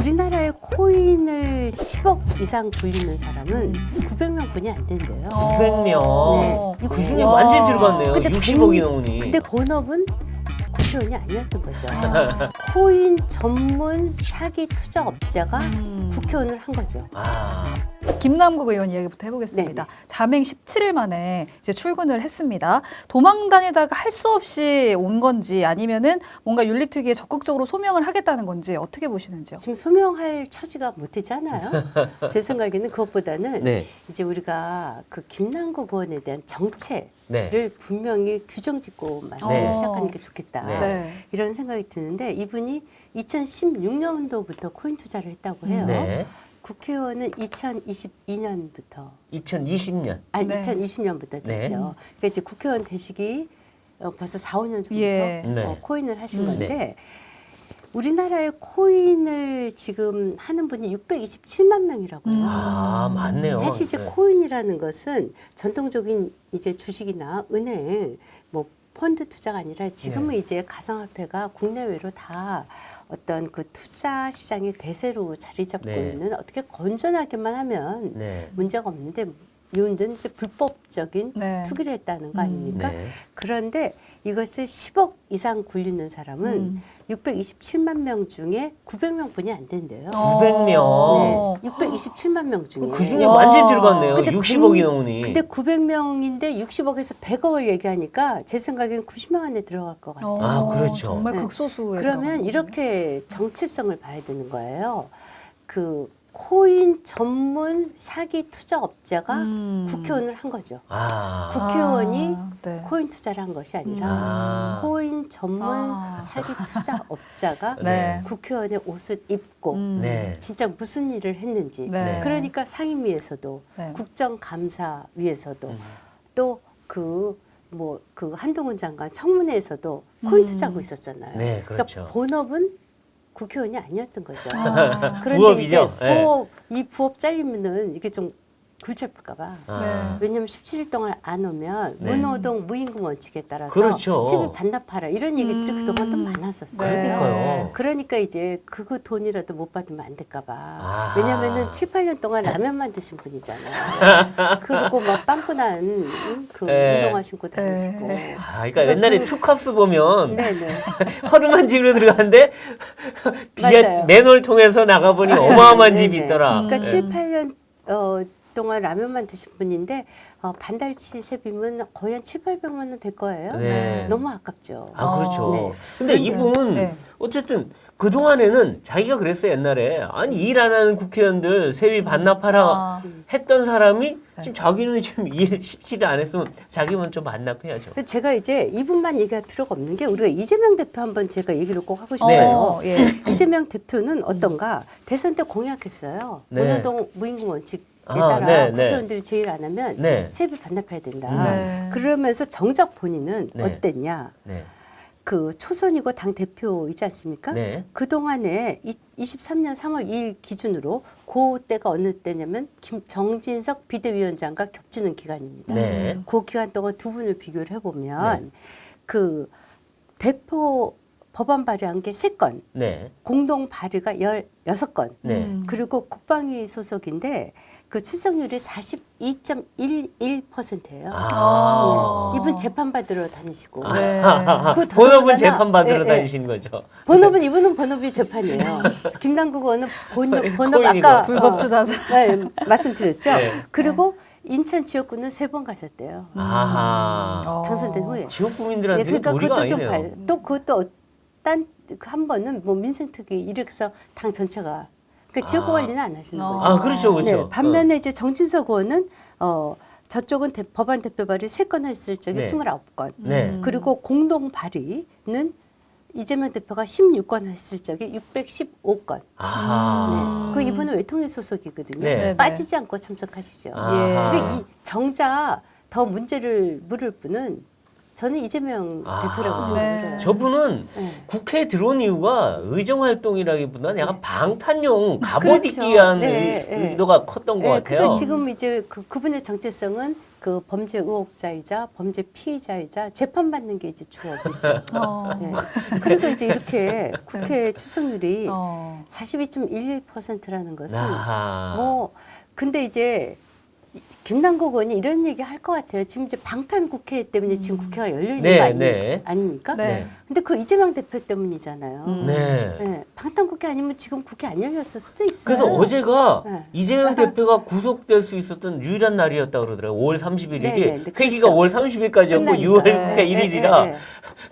우리나라의 코인을 10억 이상 굴리는 사람은 900명뿐이 안 된대요. 900명. 네. 그 중에 와. 완전 들어갔네요. 근데 60억이 넘으니. 근데 본업은 국회의원이 아니었던 거죠. 코인 전문 사기 투자 업자가 국회의원을 한 거죠. 아, 김남국 의원 이야기부터 해보겠습니다. 네. 자맹 17일 만에 이제 출근을 했습니다. 도망 다니다가 할 수 없이 온 건지 아니면은 뭔가 윤리특위에 적극적으로 소명을 하겠다는 건지 어떻게 보시는지요? 지금 소명할 처지가 못 되지 않아요? 제 생각에는 그것보다는 네. 이제 우리가 그 김남국 의원에 대한 정체를 네. 분명히 규정 짓고 말씀을 네. 시작하는 게 좋겠다. 네. 이런 생각이 드는데 이분이 2016년도부터 코인 투자를 했다고 해요. 네. 국회의원은 2022년부터 2020년. 아니 네. 2020년부터 됐죠. 네. 그러니까 이제 국회의원 되시기 벌써 4, 5년 전부터 예. 네. 코인을 하신 네. 건데 우리나라의 코인을 지금 하는 분이 627만 명이라고 해요. 아, 많네요. 사실 이제 네. 코인이라는 것은 전통적인 이제 주식이나 은행, 뭐 펀드 투자가 아니라 지금은 네. 이제 가상화폐가 국내외로 다 어떤 그 투자 시장의 대세로 자리 잡고 네. 있는 어떻게 건전하게만 하면 네. 문제가 없는데 이 문제는 이제 불법적인 네. 투기를 했다는 거 아닙니까? 네. 그런데 이것을 10억 이상 굴리는 사람은 627만 명 중에 900명뿐이 안 된대요. 900명. 네, 627만 명 중에. 그 중에 와. 완전 들어갔네요. 근데 60억이 넘으니. 근데 900명인데 60억에서 100억을 얘기하니까 제 생각엔 90명 안에 들어갈 것 같아요. 아, 그렇죠. 정말 네. 극소수에 그러면 들어가는 이렇게 정체성을 봐야 되는 거예요. 그 코인 전문 사기 투자 업자가 국회의원을 한 거죠. 아. 국회의원이 네. 코인 투자를 한 것이 아니라 아. 코인 전문 아. 사기 투자 업자가 네. 국회의원의 옷을 입고 네. 진짜 무슨 일을 했는지 네. 그러니까 상임위에서도 네. 국정감사위에서도 음. 또 그 한동훈 장관 청문회에서도 코인 투자하고 있었잖아요. 네, 그렇죠. 그러니까 본업은 국회의원이 아니었던 거죠. 아. 그런데 부업이죠. 이제 네. 이 부업 잘리면은 이게 좀 골치 아플까봐. 아. 왜냐면 17일 동안 안 오면 네. 문호동 무임금 원칙에 따라서 그렇죠. 세비 반납하라 이런 얘기들이 그동안 또 많았었어요. 네. 그러니까요. 그러니까 이제 그 돈이라도 못 받으면 안 될까봐. 아. 왜냐면은 7, 8년 동안 라면만 드신 분이잖아요. 그리고 막 빵꾸난 그 네. 운동화 신고 다니시고. 네. 아, 그러니까 옛날에 투캅스 보면 네네. 허름한 집으로 들어갔는데 맞아요. 맨홀 통해서 나가보니 어마어마한 집이 네네. 있더라. 그러니까 네. 7, 8년 동안 라면만 드신 분인데 반달치 세비면 거의 한 7, 800만 원 될 거예요. 네. 너무 아깝죠. 아, 그렇죠. 네. 근데 이분 네. 어쨌든 그동안에는 자기가 그랬어요, 옛날에. 아니, 일 안 하는 국회의원들 세비 반납하라 아. 했던 사람이 네. 지금 자기는 지금 일 십시를 안 했으면 자기만 좀 반납해야죠. 그래서 제가 이제 이분만 얘기할 필요가 없는 게 우리가 이재명 대표 한번 제가 얘기를 꼭 하고 네. 싶어요. 예. 이재명 대표는 어떤가 대선 때 공약했어요. 네. 문호동 무임금 원칙에 아, 따라 네, 네. 국회의원들이 제일 안 하면 네. 세비 반납해야 된다. 네. 그러면서 정작 본인은 네. 어땠냐. 네. 그 초선이고 당 대표이지 않습니까? 네. 그동안에 23년 3월 2일 기준으로 그때가 어느 때냐면 정진석 비대위원장과 겹치는 기간입니다. 네. 그 기간 동안 두 분을 비교를 해보면 그 대표 법안 발의한 게 3건, 네. 공동 발의가 16건, 네. 그리고 국방위 소속인데 그 출석률이 42.11%예요. 아. 이분 재판 받으러 다니시고. 네. 그 본업은 더더군다나- 재판 받으러 예, 예. 다니시는 거죠. 본업은 이분은 본업이 재판이에요. 김남국 의원은 본업 코인이고. 아까 불법 투자자. 네, 말씀드렸죠. 네. 그리고 인천 지역구는 3번 가셨대요. 아하. 당선된 후에. 지역 예, 구민들한테 그러니까 도리가 그것도 좀 아니네요. 봐요. 또 그것도 딴한 번은 뭐 민생특위 이렇게 해서 당 전체가 그러니까 지역구 아. 관리는 안 하시는 거죠. 아, 그렇죠, 그렇죠. 네, 반면에 이제 정진석 의원은 저쪽은 법안 대표 발의 3건 했을 적에 네. 29건. 네. 그리고 공동 발의는 이재명 대표가 16건 했을 적에 615건. 아하. 네. 그 이분은 외통위 소속이거든요. 네. 빠지지 않고 참석하시죠. 아하. 근데 이 정작 더 문제를 물을 분은 저는 이재명 아. 대표라고 생각을 해요. 저분은 네. 국회에 들어온 이유가 의정 활동이라기보다는 약간 방탄용 갑옷 그렇죠. 입기 위한 네, 네. 의도가 컸던 것 네, 같아요. 근데 지금 이제 그분의 정체성은 그 범죄 의혹자이자 범죄 피의자이자 재판받는 게 이제 주업이죠. 네. 그러니까 이제 이렇게 국회 출석률이 42.11%라는 것은 아하. 뭐 근데 이제 김남국 의원이 이런 얘기 할 것 같아요. 지금 이제 방탄 국회 때문에 지금 국회가 열려 있는 네, 거 네. 아닙니까? 네. 근데 그 이재명 대표 때문이잖아요. 네. 네. 방탄 국회 아니면 지금 국회 안 열렸을 수도 있어요. 그래서 어제가 네. 이재명 대표가 구속될 수 있었던 유일한 날이었다 그러더라고요. 5월 31일이 네, 네, 네, 회기가 그렇죠. 5월 30일까지였고 끝나니까. 6월 네. 1일이라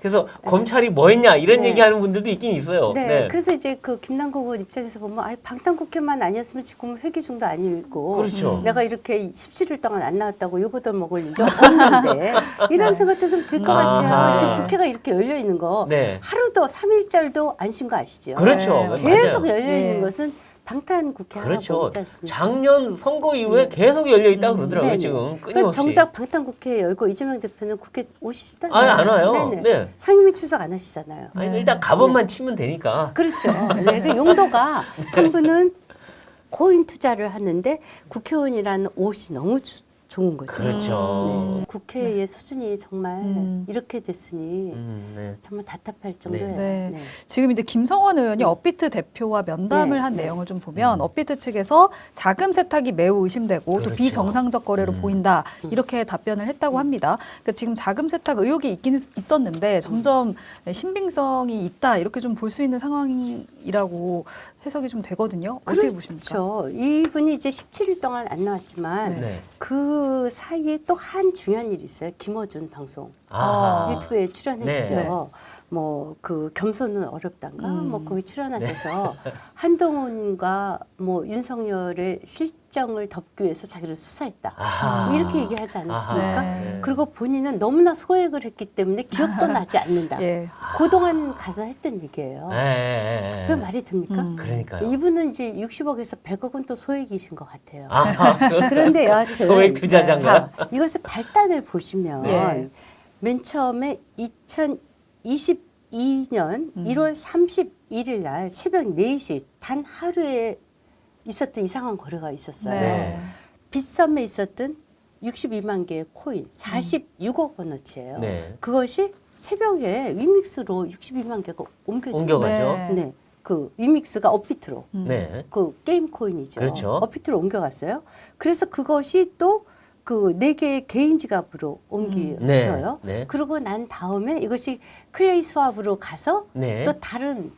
그래서 검찰이 뭐 했냐 이런 네. 얘기하는 분들도 있긴 있어요. 네, 그래서 이제 그 김남국 의원 입장에서 보면 아, 방탄 국회만 아니었으면 지금 회기 중도 아니고 그렇죠. 내가 이렇게 17일 동안 안 나왔다고 요거들 먹을 일도 없는데 이런 생각도 좀 들 것 같아요. 아하. 지금 국회가 이렇게 열려 있는 거 네. 하루도 3일절도 안 쉰 거 아시죠? 그렇죠. 네. 계속 맞아요. 열려 있는 네. 것은 방탄 국회하고 그렇죠. 있지 않습니까? 작년 선거 이후에 계속 열려 있다 그러더라고요. 네, 네. 지금 그 끊임없이. 정작 방탄 국회 열고 이재명 대표는 국회 오시지도 아니, 않아요. 안 와요. 네네. 네. 상임위 출석 안 하시잖아요. 아니, 네. 일단 가번만 치면 되니까. 그렇죠. 네, 그 용도가 한 분은 코인 투자를 하는데 국회의원이라는 옷이 너무 좋은 거죠. 그렇죠. 네, 국회의 수준이 정말 이렇게 됐으니 네. 정말 답답할 정도예요. 네. 네. 지금 이제 김성원 의원이 업비트 대표와 면담을 네, 한 네. 내용을 좀 보면 업비트 측에서 자금 세탁이 매우 의심되고 또 그렇죠. 비정상적 거래로 보인다 이렇게 답변을 했다고 합니다. 그러니까 지금 자금 세탁 의혹이 있긴 있었는데 점점 신빙성이 있다 이렇게 좀 볼 수 있는 상황이라고 해석이 좀 되거든요. 어떻게 보십니까? 그렇죠. 이분이 이제 17일 동안 안 나왔지만 네. 그 사이에 또 한 중요한 일이 있어요. 김어준 방송 아하. 유튜브에 출연했죠. 네. 뭐 그 겸손은 어렵단가 뭐 거기 출연하셔서 네. 한동훈과 뭐 윤석열의 실정을 덮기 위해서 자기를 수사했다. 아하. 이렇게 얘기하지 않았습니까? 네. 그리고 본인은 너무나 소액을 했기 때문에 기억도 나지 않는다. 예. 그동안 가서 했던 얘기예요. 네. 그게 말이 됩니까? 그러니까요. 이분은 이제 60억에서 100억은 또 소액이신 것 같아요. 아하. 그런데 여하튼 소액 투자자인가요? 자, 이것의 발단을 보시면 예. 맨 처음에 2022년 1월 31일 날 새벽 4시 단 하루에 있었던 이상한 거래가 있었어요. 네. 빗썸에 있었던 62만 개의 코인 46억 원어치예요. 네. 그것이 새벽에 위믹스로 62만 개가 옮겨져요. 옮겨가죠. 네. 네. 그 위믹스가 업비트로 네. 그 게임 코인이죠. 그렇죠. 업비트로 옮겨갔어요. 그래서 그것이 또 그 4개의 개인 지갑으로 옮겨져요. 네. 네. 그러고 난 다음에 이것이 클레이 스왑으로 가서 네. 또 다른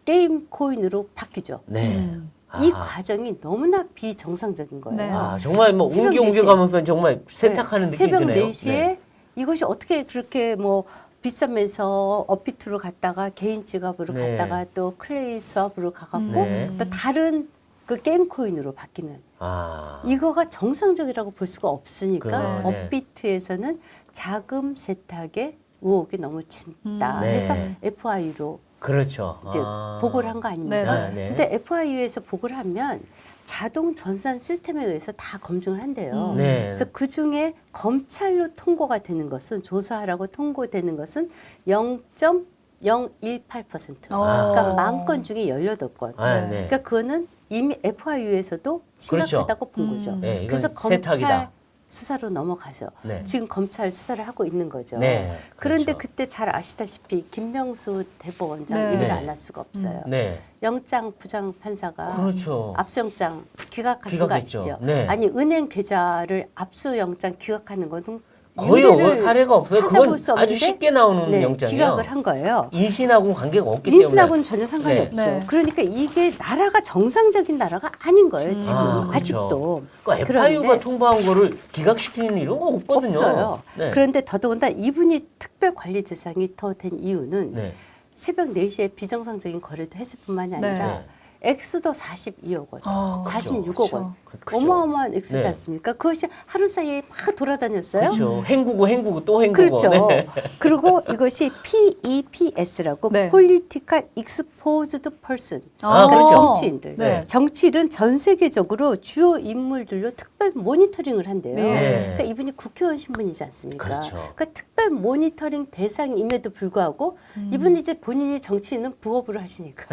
게임 코인으로 바뀌죠. 네. 이 아하. 과정이 너무나 비정상적인 거예요. 네. 아, 정말 뭐 새벽 4시. 옮겨가면서 정말 세탁하는 네. 느낌이 새벽 드네요. 4시에 이것이 어떻게 그렇게 뭐 빗썸에서 업비트로 갔다가 개인 지갑으로 네. 갔다가 또 클레이 스왑으로 가갖고 네. 또 다른 그 게임 코인으로 바뀌는 아. 이거가 정상적이라고 볼 수가 없으니까 그러네. 업비트에서는 자금 세탁의 의혹이 너무 짙다 네. 해서 FIU로 그렇죠. 이제 보고를 한 거 아닙니까? 네, 네. 근데 FIU에서 보고를 하면 자동 전산 시스템에 의해서 다 검증을 한대요. 네. 그래서 그 중에 검찰로 통고가 되는 것은 조사하라고 통고되는 것은 0.018%. 그러니까 10,000건 중에 18건. 아, 네. 그러니까 그거는 이미 FIU에서도 심각하다고 본 거죠. 네, 이건 그래서 검찰 세탁이다. 수사로 넘어가죠. 네. 지금 검찰 수사를 하고 있는 거죠. 네, 그런데 그렇죠. 그때 잘 아시다시피 김명수 대법원장 네. 얘기를 네. 안 할 수가 없어요. 네. 영장 부장 판사가 그렇죠. 압수영장 기각하신 거 기각했죠. 아시죠? 네. 아니 은행 계좌를 압수영장 기각하는 것은 거의 유례를 사례가 없어요. 찾아볼 그건 수 없는데 아주 쉽게 나오는 네, 영장이에요. 기각을 한 거예요. 인신하고는 관계가 없기 때문에. 인신하고는 전혀 상관이 네. 없죠. 네. 그러니까 이게 나라가 정상적인 나라가 아닌 거예요. 지금 아, 그렇죠. 아직도. 그러니까 FIU가 그런데 통보한 거를 기각시키는 일은 없거든요. 없어요. 네. 그런데 더더군다나 이분이 특별 관리 대상이 더 된 이유는 네. 새벽 4시에 비정상적인 거래도 했을 뿐만이 아니라 네. 액수도 42억 원, 아, 46억 원. 그렇죠. 어마어마한 액수지 네. 않습니까? 그것이 하루 사이에 막 돌아다녔어요. 그렇죠. 헹구고 또 헹구고. 그렇죠. 네. 그리고 이것이 PEPS라고 네. Political Exposed Person. 아, 그러니까 그렇죠. 정치인들. 네. 정치인은 전 세계적으로 주요 인물들로 특별 모니터링을 한대요. 네. 그러니까 이분이 국회의원 신분이지 않습니까? 그렇죠. 그러니까 특별 모니터링 대상임에도 불구하고 이분이 이제 본인이 정치인은 부업으로 하시니까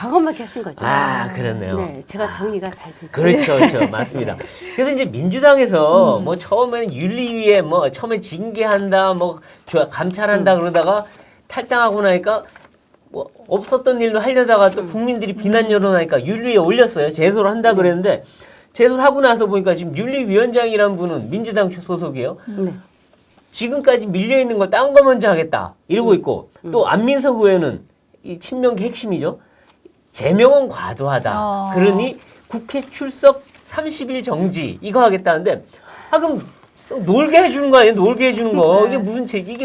과감하게 하신 거죠. 아, 그렇네요. 네, 제가 정리가 잘 되죠. 그렇죠, 그렇죠. 맞습니다. 그래서 이제 민주당에서 뭐 처음에는 윤리위에 뭐 처음에 징계한다, 뭐 감찰한다 그러다가 탈당하고 나니까 뭐 없었던 일도 하려다가 또 국민들이 비난 여론하니까 윤리위에 올렸어요. 제소를 한다 그랬는데 제소를 하고 나서 보니까 지금 윤리위원장이란 분은 민주당 소속이에요. 네. 지금까지 밀려 있는 거 딴 거 먼저 하겠다 이러고 있고 또 안민석 의원은 이 친명계 핵심이죠. 제명은 과도하다. 그러니 국회 출석 30일 정지 이거 하겠다는데 그럼 놀게 해주는 거 아니에요? 놀게 해주는 거 이게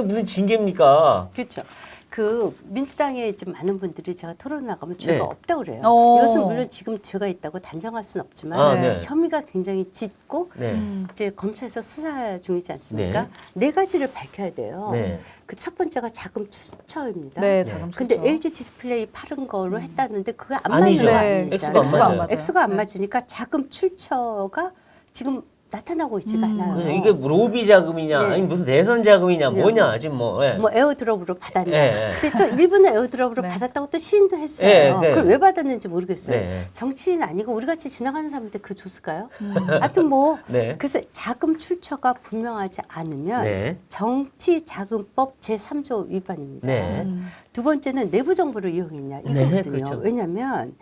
무슨 징계입니까? 그렇죠. 그 민주당에 이제 많은 분들이 제가 토론 나가면 죄가 네. 없다고 그래요. 오. 이것은 물론 지금 죄가 있다고 단정할 수는 없지만 네. 혐의가 굉장히 짙고 네. 이제 검찰에서 수사 중이지 않습니까? 네. 네 가지를 밝혀야 돼요. 네. 그 첫 번째가 자금 추처입니다. 네, 자금 근데 추처. LG 디스플레이 파는 거로 했다는데 그게 안 아니죠. 맞는 거 네, 아니죠? 액수가 안 맞아요. 액수가 안 네. 맞으니까 자금 출처가 지금 나타나고 있지가 않아요. 그래서 이게 뭐 로비 자금이냐, 네. 아니 무슨 대선 자금이냐, 네. 뭐냐 지금 뭐. 예. 뭐 에어드롭으로 받았냐. 네. 근데 또 일부는 에어드롭으로 네. 받았다고 또 시인도 했어요. 네, 네. 그걸 왜 받았는지 모르겠어요. 네. 정치인 아니고 우리 같이 지나가는 사람한테 그 줬을까요? 하여튼 뭐 네. 그래서 자금 출처가 분명하지 않으면 네. 정치자금법 제3조 위반입니다. 네. 두 번째는 내부 정보를 이용했냐 네, 이거거든요. 그렇죠. 왜냐하면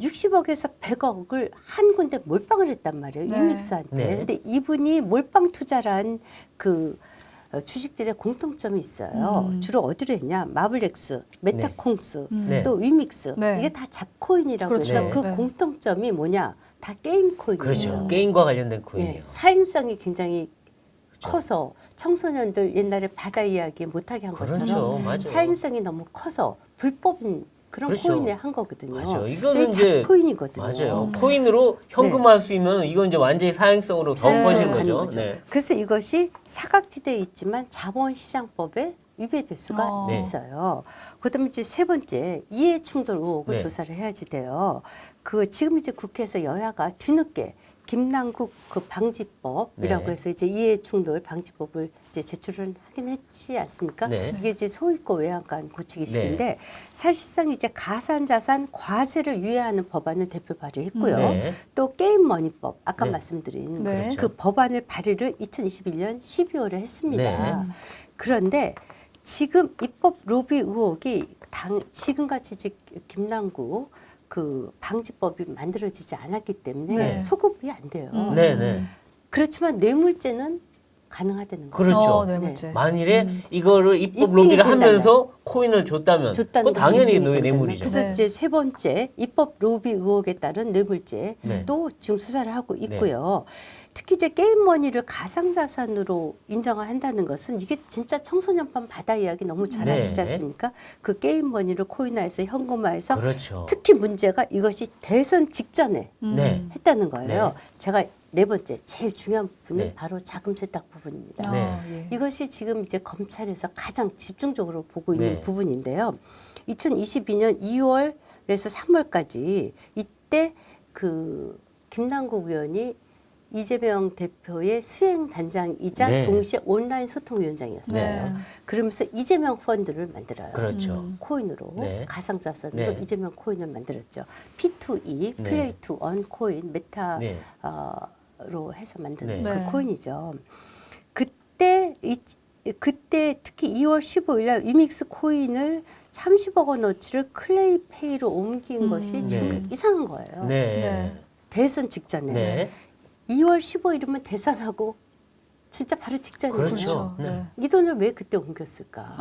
60억에서 100억을 한 군데 몰빵을 했단 말이에요. 네. 이믹스한테. 네. 근데 이분이 몰빵 투자란 그 주식들의 공통점이 있어요. 주로 어디로 했냐? 마블렉스, 메타콩스, 네. 또 위믹스. 네. 이게 다 잡코인이라고 그렇죠. 해서 네. 그 네. 공통점이 뭐냐? 다 게임 코인이에요. 그렇죠. 게임과 관련된 예, 코인이에요. 사행성이 굉장히 커서 청소년들 옛날에 바다 이야기 못하게 한 그렇죠. 것처럼 맞아요. 사행성이 너무 커서 불법인 그런 그렇죠. 코인에 한 거거든요. 맞아요. 이거는 이게 이제 잡코인이거든요. 맞아요. 코인으로 현금화할 수 있으면 이건 이제 완전히 사행성으로 덮어지는 사행성으로 거죠. 가는 거죠. 네. 그래서 이것이 사각지대에 있지만 자본시장법에 위배될 수가 네. 있어요. 그다음에 이제 세 번째 이해충돌 의혹을 네. 조사를 해야지 돼요. 그 지금 이제 국회에서 여야가 뒤늦게 김남국 그 방지법이라고 네. 해서 이제 이해충돌 방지법을 이제 제출을 하긴 했지 않습니까? 네. 이게 이제 소유권 외양간 고치기식인데 사실상 이제 가산자산 과세를 유예하는 법안을 대표 발의했고요. 네. 또 게임머니법 아까 네. 말씀드린 네. 그렇죠. 그 법안을 발의를 2021년 12월에 했습니다. 네. 그런데 지금 입법 로비 의혹이 지금같이 이제 김남국 그 방지법이 만들어지지 않았기 때문에 네. 소급이 안 돼요. 네, 네. 그렇지만 뇌물죄는 가능하다는 거죠. 그렇죠. 뇌물죄. 만일에 이거를 입법 입증이 로비를 된다면. 하면서 코인을 줬다면 줬다는 그건 당연히 것이 인정이 뇌물이죠. 그래서 네. 이제 세 번째 입법 로비 의혹에 따른 뇌물죄 네. 또 지금 수사를 하고 있고요. 특히 이제 게임머니를 가상자산으로 인정을 한다는 것은 이게 진짜 청소년판 바다 이야기 너무 잘 네. 아시지 않습니까? 그 게임머니를 코인화해서 현금화해서 그렇죠. 특히 문제가 이것이 대선 직전에 네. 했다는 거예요. 네. 제가 네 번째 제일 중요한 부분이 네. 바로 자금 세탁 부분입니다. 네. 예. 이것이 지금 이제 검찰에서 가장 집중적으로 보고 있는 네. 부분인데요. 2022년 2월에서 3월까지 이때 그 김남국 의원이 이재명 대표의 수행 단장이자 네. 동시에 온라인 소통위원장이었어요. 네. 그러면서 이재명 펀드를 만들어요. 그렇죠. 코인으로 네. 가상자산으로 네. 이재명 코인을 만들었죠. P2E, 네. 플레이 투 원 코인 메타로 네. 해서 만든 네. 그 네. 코인이죠. 그때 특히 2월 15일 날 위믹스 코인을 30억 원어치를 클레이페이로 옮긴 것이 지금 네. 이상한 거예요. 네. 대선 직전에. 네. 2월 15일이면 대선하고 진짜 바로 직전이에요. 그렇죠. 네. 이 돈을 왜 그때 옮겼을까?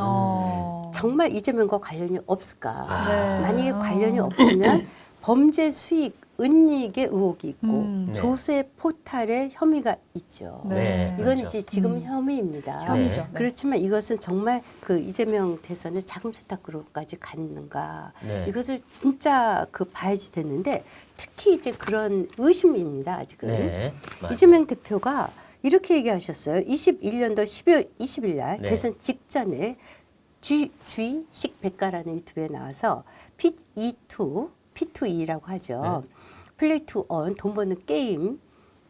정말 이재명과 관련이 없을까? 아. 만약에 관련이 없으면 범죄 수익, 은닉의 의혹이 있고 네. 조세 포탈의 혐의가 있죠. 네. 이건 그렇죠. 이제 지금 혐의입니다. 혐의죠. 네. 그렇지만 이것은 정말 그 이재명 대선의 자금 세탁으로까지 갔는가? 네. 이것을 진짜 그 봐야지 되는데 특히 이제 그런 의심입니다. 아직은. 네. 맞아요. 이재명 대표가 이렇게 얘기하셨어요. 21년도 12월 20일 날 네. 대선 직전에 G식 백과라는 유튜브에 나와서 P2E라고 하죠. 플레이 투 원, 돈 버는 게임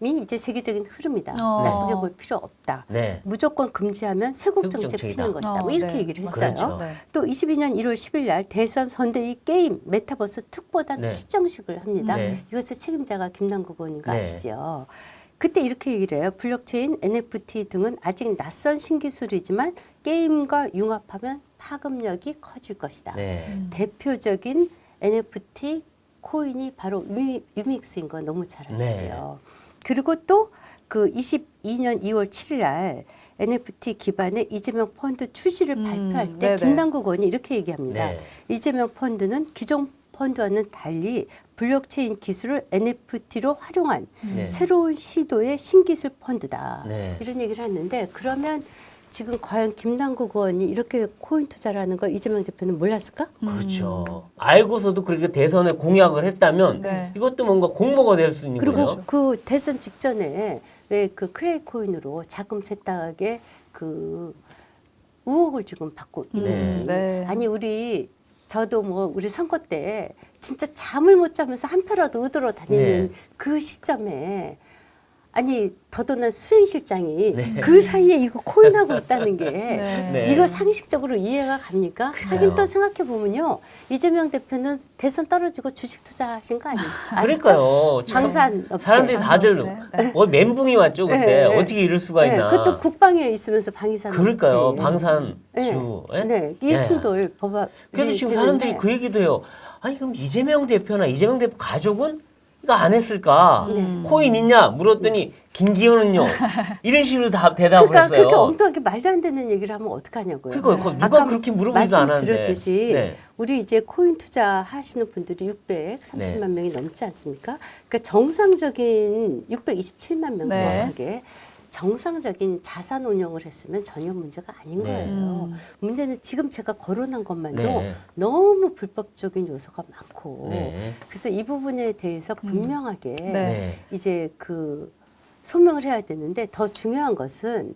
이제 세계적인 흐름이다. 어. 나쁘게 볼 필요 없다. 네. 무조건 금지하면 쇄국 쇄국 정책 정책이다. 피는 것이다. 뭐 이렇게 네. 얘기를 했어요. 그렇죠. 네. 또 22년 1월 10일 날 대선 선대위 게임 메타버스 특보단 네. 출정식을 합니다. 네. 이것의 책임자가 김남국 의원인 거 네. 아시죠? 그때 이렇게 얘기를 해요. 블록체인, NFT 등은 아직 낯선 신기술이지만 게임과 융합하면 파급력이 커질 것이다. 네. 대표적인 NFT 코인이 바로 유믹스인 거 너무 잘 아시죠. 네. 그리고 또 그 22년 2월 7일 날 NFT 기반의 이재명 펀드 출시를 발표할 때 네네. 김남국 의원이 이렇게 얘기합니다. 네. 이재명 펀드는 기존 펀드와는 달리 블록체인 기술을 NFT로 활용한 네. 새로운 시도의 신기술 펀드다. 네. 이런 얘기를 했는데 그러면 지금 과연 김남국 의원이 이렇게 코인 투자라는 걸 이재명 대표는 몰랐을까? 그렇죠. 알고서도 그렇게 대선에 공약을 했다면 네. 이것도 뭔가 공모가 될 수 있는 그리고 거죠. 그 대선 직전에 왜 그 클레이 코인으로 자금 세탁에 그 의혹을 지금 받고 네. 있는지. 네. 아니 우리 저도 뭐 우리 선거 때 진짜 잠을 못 자면서 한 표라도 얻으러 다니는 네. 그 시점에 아니 더더나 수행실장이 네. 그 사이에 이거 코인하고 있다는 게 네. 네. 이거 상식적으로 이해가 갑니까? 하긴 또 생각해 보면요 이재명 대표는 대선 떨어지고 주식 투자하신 거 아니죠? 그러니까요. 참 방산 업체. 사람들이 다들 네. 뭐 멘붕이 왔죠 그때. 네, 네. 어떻게 이럴 수가 네, 있나. 그것도 국방에 있으면서 방위산 그러니까요. 업체. 방산주. 예? 네, 이해충돌 법안. 그래서 지금 사람들이 그 얘기도 해요. 아니 그럼 이재명 대표나 이재명 대표 가족은 이거 안 했을까? 네. 코인 있냐? 물었더니 김기현은요. 이런 식으로 대답을 그러니까 했어요. 그렇게 엉뚱하게 말도 안 되는 얘기를 하면 어떡하냐고요. 그러니까 누가 아까 그렇게 물어보지도 않았는데. 말씀드렸듯이 네. 우리 이제 코인 투자 하시는 분들이 630만 네. 명이 넘지 않습니까? 그러니까 정상적인 627만 명 네. 정확하게 정상적인 자산 운용을 했으면 전혀 문제가 아닌 네. 거예요. 문제는 지금 제가 거론한 것만도 네. 너무 불법적인 요소가 많고 네. 그래서 이 부분에 대해서 분명하게 네. 네. 이제 그 소명을 해야 되는데 더 중요한 것은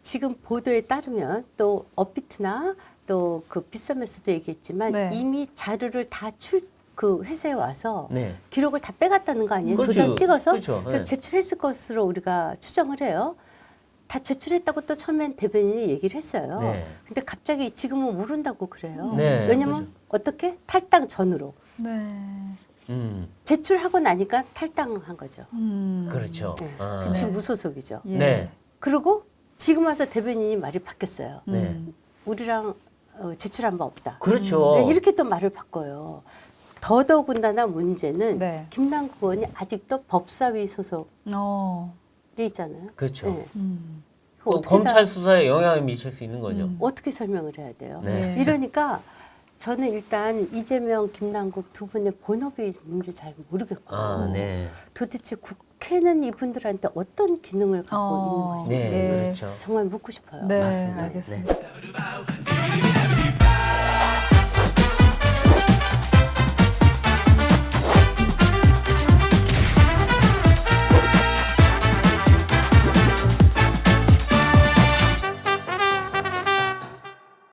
지금 보도에 따르면 또 업비트나 또 그 비썸에서도 얘기했지만 네. 이미 자료를 다 그 회사에 와서 네. 기록을 다 빼갔다는 거 아니에요? 그렇죠. 도장 찍어서 그렇죠. 그래서 네. 제출했을 것으로 우리가 추정을 해요. 다 제출했다고 또 처음엔 대변인이 얘기를 했어요. 네. 근데 갑자기 지금은 모른다고 그래요. 네, 왜냐면 그렇죠. 어떻게 탈당 전으로 네. 제출하고 나니까 탈당한 거죠. 그렇죠. 네. 아. 그 지금 네. 무소속이죠. 예. 네. 그리고 지금 와서 대변인이 말이 바뀌었어요. 네. 우리랑 제출한 바 없다. 그렇죠. 네, 이렇게 또 말을 바꿔요. 더더군다나 문제는 네. 김남국 의원이 아직도 법사위 소속에 어. 있잖아요. 그렇죠. 네. 그거 또 어떻게 검찰 수사에 영향을 미칠 수 있는 거죠. 어떻게 설명을 해야 돼요? 네. 이러니까 저는 일단 이재명, 김남국 두 분의 본업이 뭔지 잘 모르겠고 아, 네. 도대체 국회는 이분들한테 어떤 기능을 갖고 있는 것인지 네, 네. 그렇죠. 정말 묻고 싶어요. 네, 맞습니다. 알겠습니다. 네.